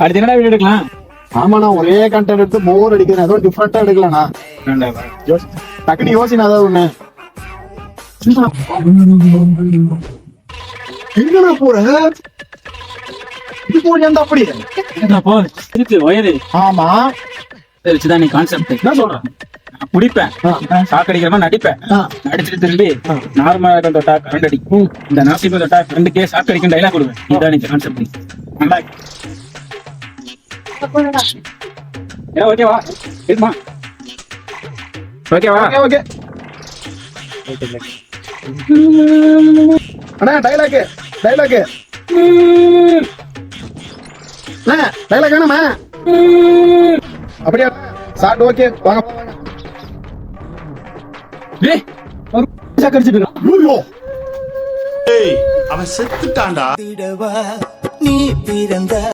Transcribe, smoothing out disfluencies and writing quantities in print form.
அடுத்து என்னடா வீடியோ எடுக்கலாம்? ஆமாண்ணா, ஒரே கண்டென்ட் எடுத்து போர் அடிக்கிறேன். ஏதோ டிஃப்ரெண்டா எடுக்கலாம்ண்ணா. டக்குனு யோசினா ஏதாவது ஒண்ணு. எங்கண்ணா போற? இது போறியாண்டா அப்படி? அப்போ இருக்கு வயது. ஆமா, இதை வச்சுதான் நீ கான்செப்ட். என்ன சொல்றேன்? நான் குடிப்பேன், சாக்கடிக்கிற மாதிரி நடிப்பேன், நடிச்சுட்டு திரும்பி நார்மலா தொட்டா கரண்ட் அடிக்கும், இந்த நாசிப்பை தொட்டா ஃப்ரெண்டுக்கே சாக்கடிக்கும் டைலாக் கொடுவேன். இதுதான் நீ கான்செப்ட். நல்லா ஓகேவா? இருக்குமா? ஓகேவா? ஓகே அண்ணா, டைலாக் டைலாக் டைலாக் வேணாமா? அப்படியா? சாட் ஓகே, வாங்க. டேய், ஒரு சாக்கடிச்சிட்டு இருக்கான். ஐயோ, அவன் செத்துட்டான்டா. நீ பிறந்த